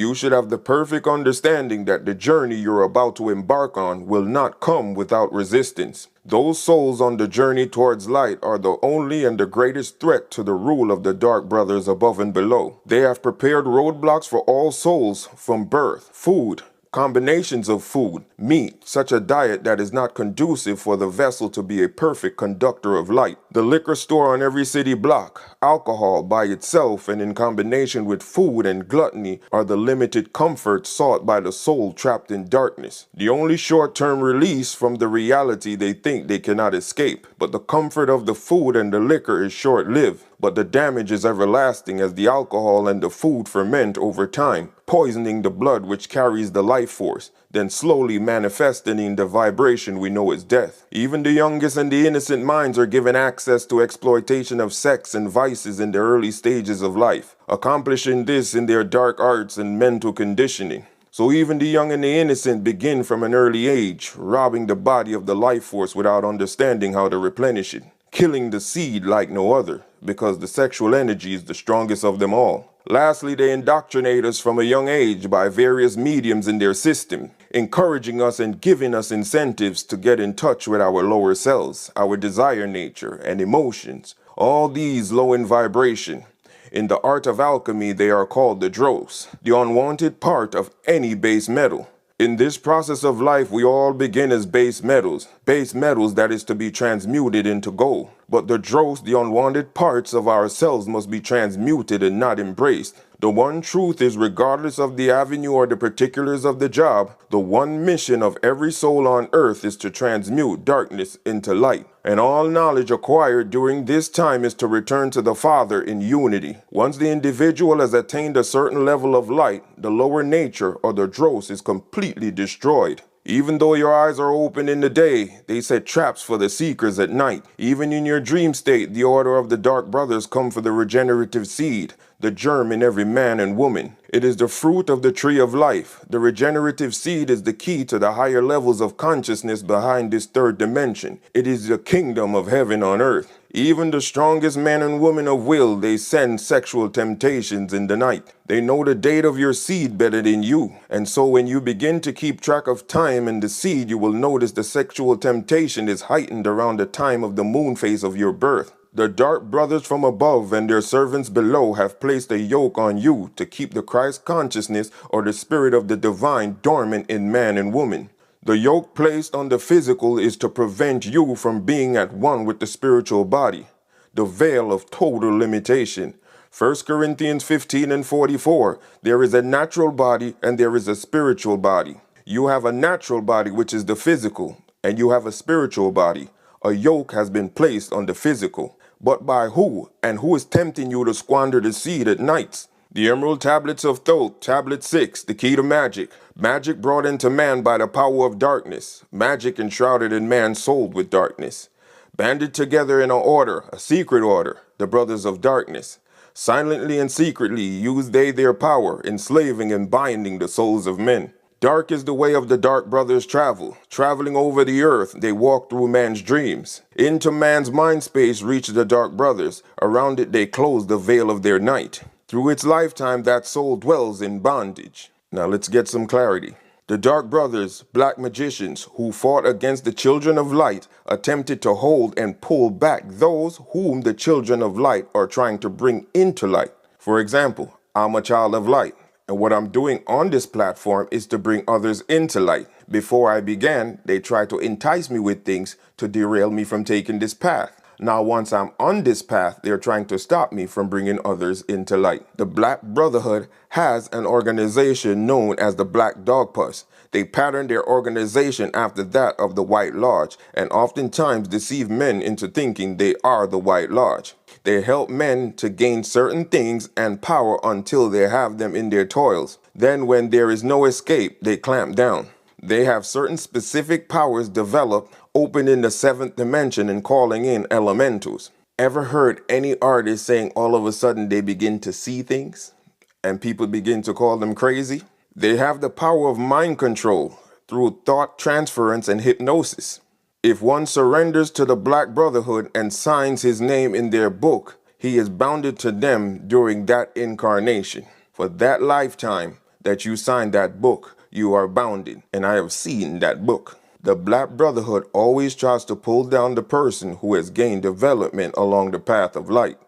You should have the perfect understanding that the journey you're about to embark on will not come without resistance. Those souls on the journey towards light are the only and the greatest threat to the rule of the Dark Brothers above and below. They have prepared roadblocks for all souls from birth, food, combinations of food, meat, such a diet that is not conducive for the vessel to be a perfect conductor of light. The liquor store on every city block, alcohol by itself and in combination with food and gluttony are the limited comforts sought by the soul trapped in darkness. The only short-term release from the reality they think they cannot escape. But the comfort of the food and the liquor is short-lived. But the damage is everlasting as the alcohol and the food ferment over time, poisoning the blood which carries the life force, then slowly manifesting in the vibration we know as death. Even the youngest and the innocent minds are given access to exploitation of sex and vices in the early stages of life, accomplishing this in their dark arts and mental conditioning. So even the young and the innocent begin from an early age, robbing the body of the life force without understanding how to replenish it, killing the seed like no other, because the sexual energy is the strongest of them all. Lastly, they indoctrinate us from a young age by various mediums in their system, encouraging us and giving us incentives to get in touch with our lower selves, our desire nature, and emotions, all these low in vibration. In the art of alchemy, they are called the dross, the unwanted part of any base metal. In this process of life, we all begin as base metals that is to be transmuted into gold. But the dross, the unwanted parts of ourselves must be transmuted and not embraced. The one truth is, regardless of the avenue or the particulars of the job, the one mission of every soul on earth is to transmute darkness into light. And all knowledge acquired during this time is to return to the Father in unity. Once the individual has attained a certain level of light, the lower nature or the dross is completely destroyed. Even though your eyes are open in the day, they set traps for the seekers at night. Even in your dream state, the order of the Dark Brothers come for the regenerative seed, the germ in every man and woman. It is the fruit of the tree of life. The regenerative seed is the key to the higher levels of consciousness behind this third dimension. It is the kingdom of heaven on earth. Even the strongest man and woman of will, they send sexual temptations in the night. They know the date of your seed better than you. And so when you begin to keep track of time and the seed, you will notice the sexual temptation is heightened around the time of the moon phase of your birth. The Dark Brothers from above and their servants below have placed a yoke on you to keep the Christ consciousness or the spirit of the divine dormant in man and woman. The yoke placed on the physical is to prevent you from being at one with the spiritual body. The veil of total limitation. 1 Corinthians 15:44. There is a natural body and there is a spiritual body. You have a natural body, which is the physical, and you have a spiritual body. A yoke has been placed on the physical. But by who? And who is tempting you to squander the seed at nights? The Emerald Tablets of Thoth, Tablet 6, the key to magic. Magic brought into man by the power of darkness. Magic enshrouded in man's soul with darkness. Banded together in an order, a secret order, the Brothers of Darkness. Silently and secretly use they their power, enslaving and binding the souls of men. Dark is the way of the Dark Brothers travel. Traveling over the earth, they walk through man's dreams. Into man's mind space reach the Dark Brothers. Around it they close the veil of their night. Through its lifetime, that soul dwells in bondage. Now let's get some clarity. The Dark Brothers, black magicians who fought against the children of light, attempted to hold and pull back those whom the children of light are trying to bring into light. For example, I'm a child of light, and what I'm doing on this platform is to bring others into light. Before I began, they tried to entice me with things to derail me from taking this path. Now, once I'm on this path, they're trying to stop me from bringing others into light. The Black Brotherhood has an organization known as the Black Dog Puss. They pattern their organization after that of the White Lodge and oftentimes deceive men into thinking they are the White Lodge. They help men to gain certain things and power until they have them in their toils. Then when there is no escape, they clamp down. They have certain specific powers developed, open in the seventh dimension and calling in elementals. Ever heard any artist saying all of a sudden they begin to see things and people begin to call them crazy? They have the power of mind control through thought transference and hypnosis. If one surrenders to the Black Brotherhood and signs his name in their book, he is bounded to them during that incarnation. For that lifetime, that you sign that book, you are bounded, and I have seen that book. The Black Brotherhood always tries to pull down the person who has gained development along the path of light.